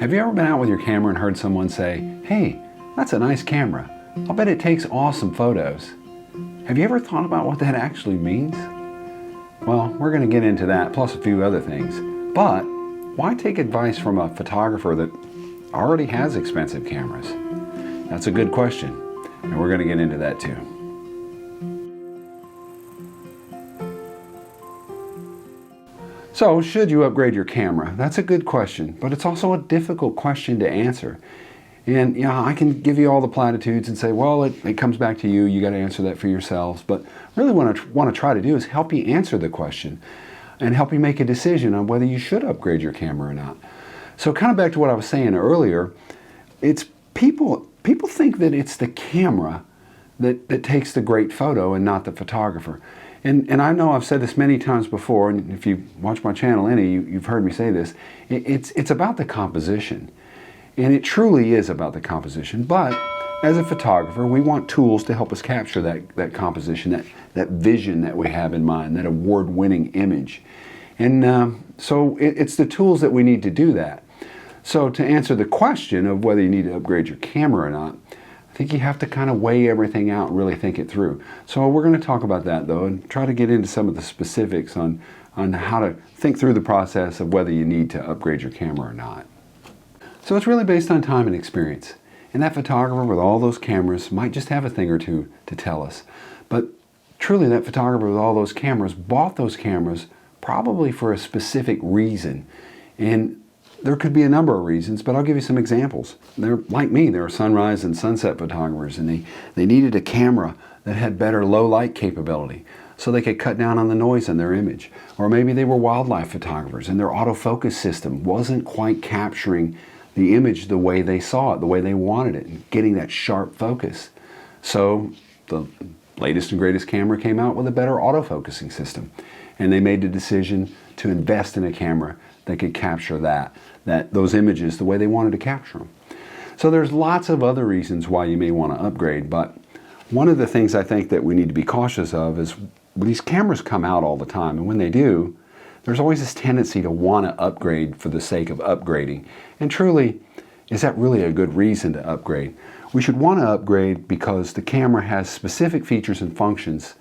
Have you ever been out with your camera and heard someone say, "Hey, that's a nice camera. I'll bet it takes awesome photos"? Have you ever thought about what that actually means? Well, we're going to get into that, plus a few other things. But why take advice from a photographer that already has expensive cameras? That's a good question, and we're going to get into that too. So, should you upgrade your camera? That's a good question, but it's also a difficult question to answer. And yeah, I can give you all the platitudes and say, well, it comes back to you, you got to answer that for yourselves. But really what I want to try to do is help you answer the question and help you make a decision on whether you should upgrade your camera or not. So kind of back to what I was saying earlier, it's people think that it's the camera that takes the great photo and not the photographer. And I know I've said this many times before, and if you watch my channel any, you've heard me say this, it's about the composition. And it truly is about the composition, but as a photographer, we want tools to help us capture that composition, that vision that we have in mind, that award-winning image. And so it's the tools that we need to do that. So to answer the question of whether you need to upgrade your camera or not, I think you have to kind of weigh everything out and really think it through. So we're going to talk about that though and try to get into some of the specifics on how to think through the process of whether you need to upgrade your camera or not. So it's really based on time and experience. And that photographer with all those cameras might just have a thing or two to tell us. But truly that photographer with all those cameras bought those cameras probably for a specific reason. And there could be a number of reasons, but I'll give you some examples. They're like me, they're sunrise and sunset photographers, and they needed a camera that had better low light capability so they could cut down on the noise in their image. Or maybe they were wildlife photographers and their autofocus system wasn't quite capturing the image the way they saw it, the way they wanted it, and getting that sharp focus. So the latest and greatest camera came out with a better autofocusing system. And they made the decision to invest in a camera that could capture those images the way they wanted to capture them. So there's lots of other reasons why you may want to upgrade, but one of the things I think that we need to be cautious of is these cameras come out all the time, and when they do, there's always this tendency to want to upgrade for the sake of upgrading. And truly, is that really a good reason to upgrade? We should want to upgrade because the camera has specific features and functions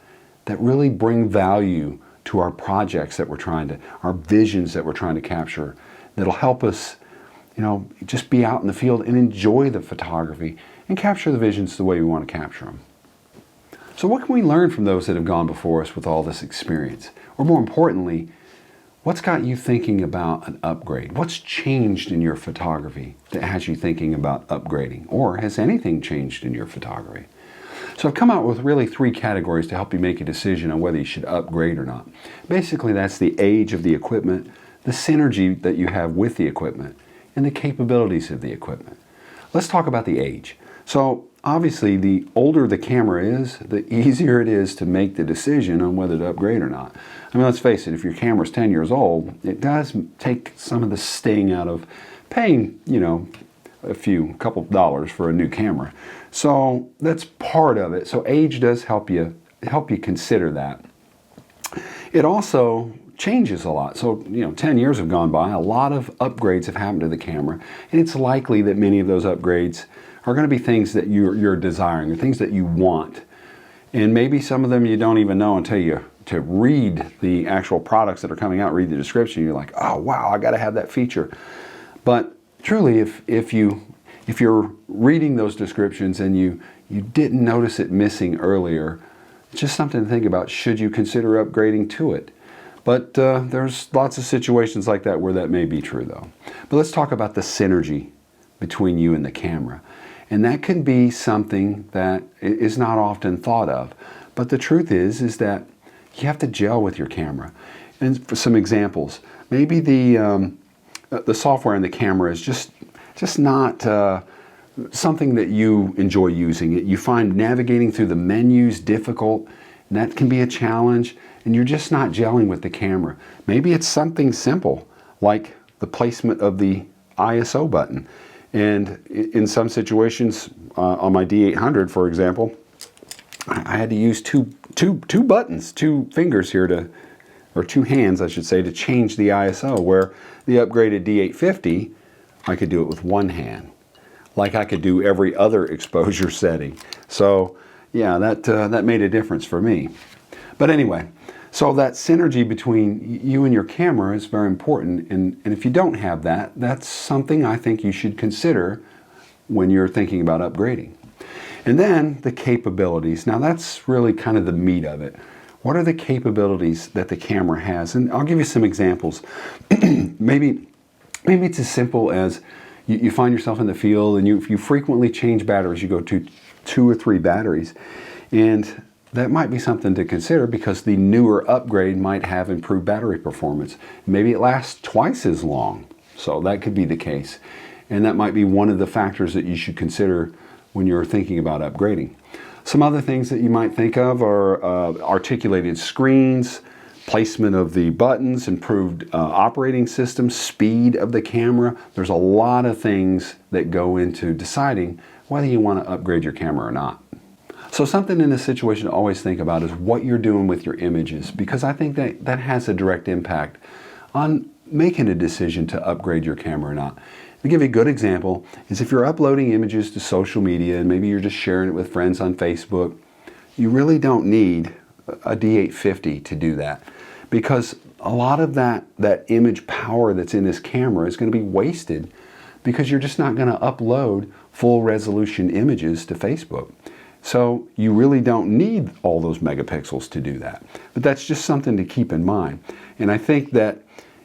that really bring value to our projects that our visions that we're trying to capture, that'll help us, just be out in the field and enjoy the photography and capture the visions the way we want to capture them. So what can we learn from those that have gone before us with all this experience? Or more importantly, what's got you thinking about an upgrade? What's changed in your photography that has you thinking about upgrading? Or has anything changed in your photography? So I've come out with really 3 categories to help you make a decision on whether you should upgrade or not. Basically, that's the age of the equipment, the synergy that you have with the equipment, and the capabilities of the equipment. Let's talk about the age. So obviously, the older the camera is, the easier it is to make the decision on whether to upgrade or not. I mean, let's face it, if your camera's 10 years old, it does take some of the sting out of paying, a couple dollars for a new camera. So that's part of it. So age does help you consider that. It also changes a lot. So, 10 years have gone by, a lot of upgrades have happened to the camera, and it's likely that many of those upgrades are going to be things that you're desiring, or things that you want. And maybe some of them you don't even know until you to read the actual products that are coming out, read the description, you're like, oh wow, I got to have that feature. But truly, if you're reading those descriptions and you didn't notice it missing earlier, it's just something to think about. Should you consider upgrading to it? But there's lots of situations like that where that may be true though. But let's talk about the synergy between you and the camera. And that can be something that is not often thought of. But the truth is that you have to gel with your camera. And for some examples, maybe the software in the camera is just not something that you enjoy using. You find navigating through the menus difficult, and that can be a challenge, and you're just not gelling with the camera. Maybe it's something simple, like the placement of the ISO button. And in some situations, on my D800, for example, I had to use two buttons, 2 fingers here or 2 hands, I should say, to change the ISO, where the upgraded D850, I could do it with one hand, like I could do every other exposure setting. So yeah, that made a difference for me. But anyway, so that synergy between you and your camera is very important, and if you don't have that, that's something I think you should consider when you're thinking about upgrading. And then the capabilities. Now that's really kind of the meat of it. What are the capabilities that the camera has? And I'll give you some examples. Maybe it's as simple as you find yourself in the field and you frequently change batteries. You go to 2 or 3 batteries, and that might be something to consider because the newer upgrade might have improved battery performance. Maybe it lasts twice as long, so that could be the case. And that might be one of the factors that you should consider when you're thinking about upgrading. Some other things that you might think of are articulated screens, placement of the buttons, improved operating system, speed of the camera. There's a lot of things that go into deciding whether you want to upgrade your camera or not. So something in this situation to always think about is what you're doing with your images, because I think that has a direct impact on making a decision to upgrade your camera or not. To give you a good example is if you're uploading images to social media and maybe you're just sharing it with friends on Facebook, you really don't need a D850 to do that, because a lot of that image power that's in this camera is going to be wasted because you're just not going to upload full resolution images to Facebook. So you really don't need all those megapixels to do that. But that's just something to keep in mind. And I think that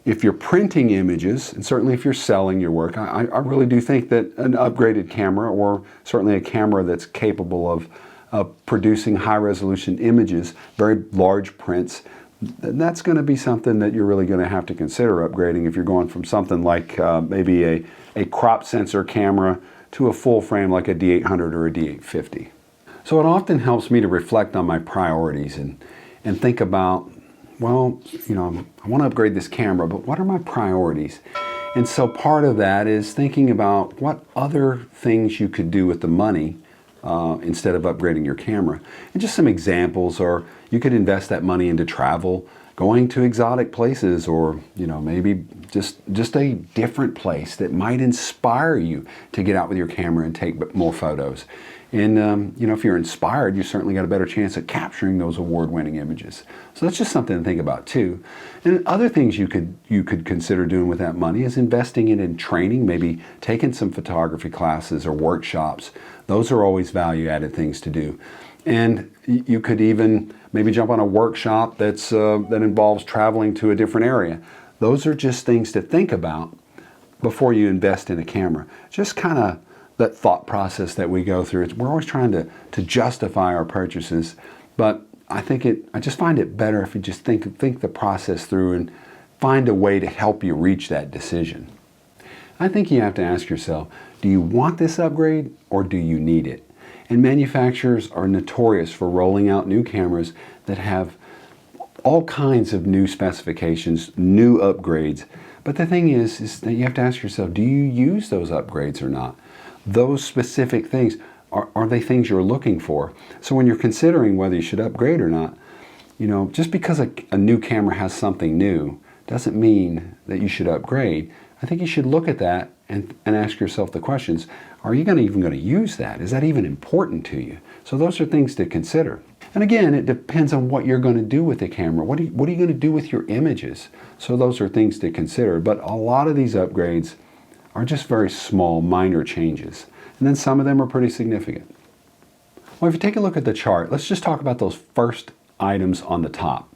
if you're printing images, and certainly if you're selling your work, I really do think that an upgraded camera, or certainly a camera that's capable of producing high-resolution images, very large prints, that's going to be something that you're really going to have to consider upgrading if you're going from something like maybe a crop sensor camera to a full frame like a D800 or a D850. So it often helps me to reflect on my priorities and think about, well, you know, I want to upgrade this camera, but what are my priorities? And so part of that is thinking about what other things you could do with the money instead of upgrading your camera. And just some examples are, you could invest that money into travel, going to exotic places, or you know, maybe just a different place that might inspire you to get out with your camera and take more photos. And you know, if you're inspired, you certainly got a better chance at capturing those award-winning images. So that's just something to think about too. And other things you could consider doing with that money is investing it in training, maybe taking some photography classes or workshops. Those are always value-added things to do. And you could even maybe jump on a workshop that involves traveling to a different area. Those are just things to think about before you invest in a camera. Just kind of that thought process that we go through. We're always trying to justify our purchases, but I just find it better if you just think the process through and find a way to help you reach that decision. I think you have to ask yourself, do you want this upgrade or do you need it? And manufacturers are notorious for rolling out new cameras that have all kinds of new specifications, new upgrades. But the thing is that you have to ask yourself, do you use those upgrades or not? Those specific things, are they things you're looking for? So when you're considering whether you should upgrade or not, you know, just because a new camera has something new doesn't mean that you should upgrade. I think you should look at that and ask yourself the questions, are you even going to use that? Is that even important to you? So those are things to consider. And again, it depends on what you're going to do with the camera. What are you going to do with your images? So those are things to consider. But a lot of these upgrades are just very small, minor changes. And then some of them are pretty significant. Well, if you take a look at the chart, let's just talk about those first items on the top.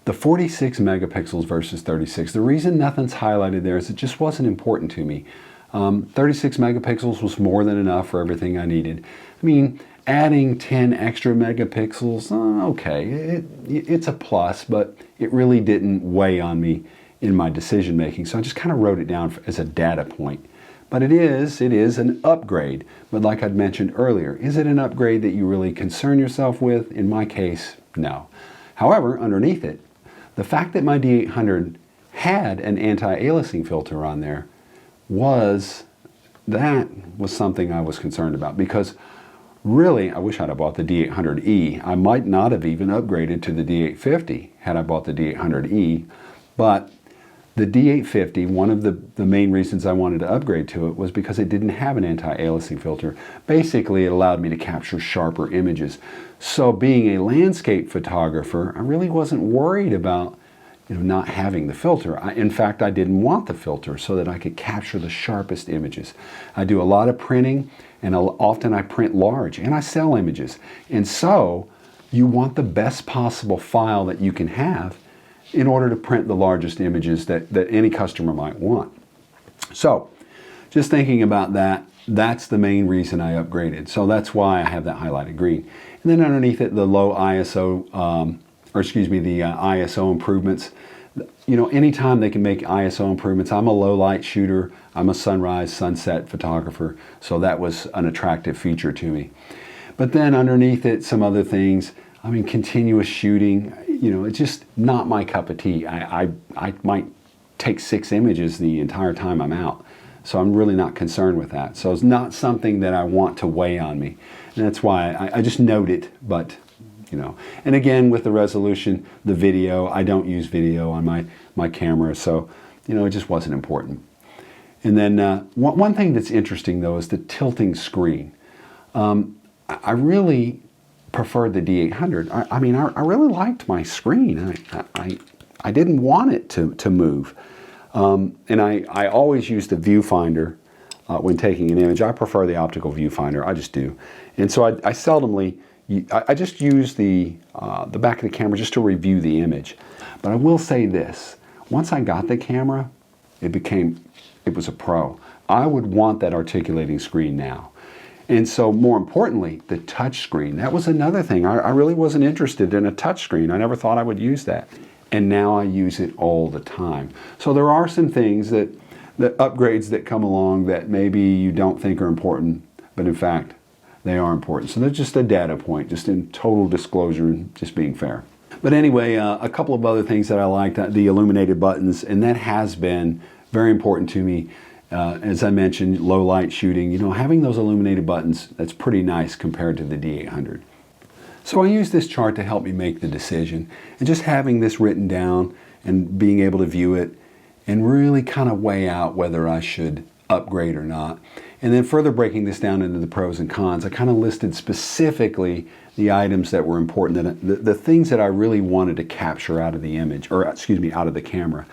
The 46 megapixels versus 36. The reason nothing's highlighted there is it just wasn't important to me. 36 megapixels was more than enough for everything I needed. I mean, adding 10 extra megapixels, okay, it's a plus, but it really didn't weigh on me in my decision making. So I just kind of wrote it down as a data point. But it is an upgrade. But like I'd mentioned earlier, is it an upgrade that you really concern yourself with? In my case, no. However, underneath it, the fact that my D800 had an anti-aliasing filter on there was something I was concerned about, because really, I wish I'd have bought the D800E. I might not have even upgraded to the D850 had I bought the D800E, but The D850, one of the main reasons I wanted to upgrade to it was because it didn't have an anti-aliasing filter. Basically, it allowed me to capture sharper images. So being a landscape photographer, I really wasn't worried about not having the filter. In fact, I didn't want the filter so that I could capture the sharpest images. I do a lot of printing, and often I print large, and I sell images. And so you want the best possible file that you can have in order to print the largest images that any customer might want. So, just thinking about that, that's the main reason I upgraded. So that's why I have that highlighted green. And then underneath it, the low ISO, the ISO improvements. Anytime they can make ISO improvements, I'm a low light shooter, I'm a sunrise, sunset photographer, so that was an attractive feature to me. But then underneath it, some other things. Continuous shooting, it's just not my cup of tea. I might take 6 images the entire time I'm out. So I'm really not concerned with that. So it's not something that I want to weigh on me. And that's why I just note it, but, And again, with the resolution, the video, I don't use video on my camera, so, it just wasn't important. And then one thing that's interesting, though, is the tilting screen. I really preferred the D800. I really liked my screen. I didn't want it to move. And I always use the viewfinder when taking an image. I prefer the optical viewfinder. I just do. And so I seldomly, I just use the back of the camera just to review the image. But I will say this, once I got the camera, it was a pro. I would want that articulating screen now. And so more importantly, the touch screen. That was another thing. I really wasn't interested in a touch screen. I never thought I would use that. And now I use it all the time. So there are some things the upgrades that come along that maybe you don't think are important, but in fact, they are important. So that's just a data point, just in total disclosure and just being fair. But anyway, a couple of other things that I liked, the illuminated buttons, and that has been very important to me. As I mentioned, low light shooting, having those illuminated buttons, that's pretty nice compared to the D800. So I use this chart to help me make the decision, and just having this written down and being able to view it and really kind of weigh out whether I should upgrade or not. And then further breaking this down into the pros and cons, I kind of listed specifically the items that were important, the things that I really wanted to capture out of the image, or out of the camera.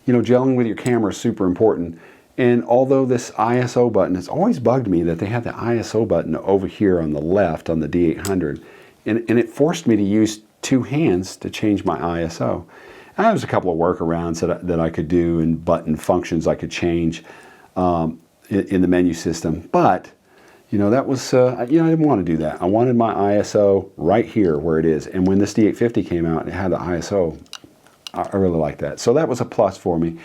Gelling with your camera is super important. And although this ISO button, it's always bugged me that they have the ISO button over here on the left on the D800. And it forced me to use 2 hands to change my ISO. And there was a couple of workarounds that I could do and button functions I could change in the menu system. But, that was, I didn't want to do that. I wanted my ISO right here where it is. And when this D850 came out and it had the ISO, I really liked that. So that was a plus for me.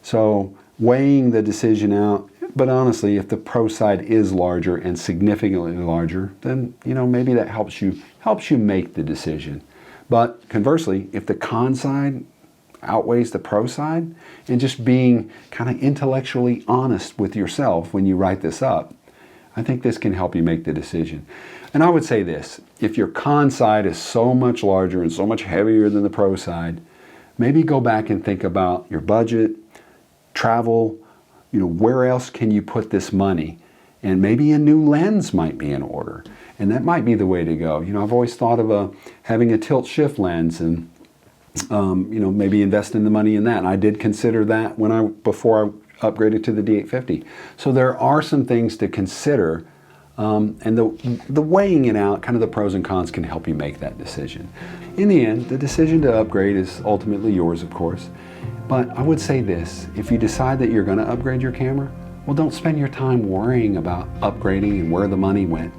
So weighing the decision out, but honestly, if the pro side is larger and significantly larger, then maybe that helps you make the decision. But conversely, if the con side outweighs the pro side, and just being kind of intellectually honest with yourself when you write this up, I think this can help you make the decision. And I would say this, if your con side is so much larger and so much heavier than the pro side, maybe go back and think about your budget, travel, where else can you put this money? And maybe a new lens might be in order. And that might be the way to go. I've always thought of having a tilt shift lens and, maybe investing the money in that. And I did consider that before I upgraded to the D850. So there are some things to consider. And the weighing it out, kind of the pros and cons, can help you make that decision. In the end, the decision to upgrade is ultimately yours, of course. But I would say this, if you decide that you're going to upgrade your camera, well, don't spend your time worrying about upgrading and where the money went.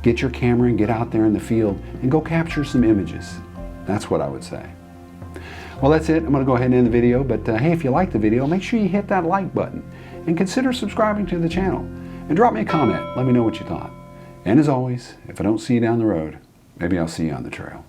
Get your camera and get out there in the field and go capture some images. That's what I would say. Well, that's it. I'm going to go ahead and end the video. But hey, if you like the video, make sure you hit that like button and consider subscribing to the channel. And drop me a comment. Let me know what you thought. And as always, if I don't see you down the road, maybe I'll see you on the trail.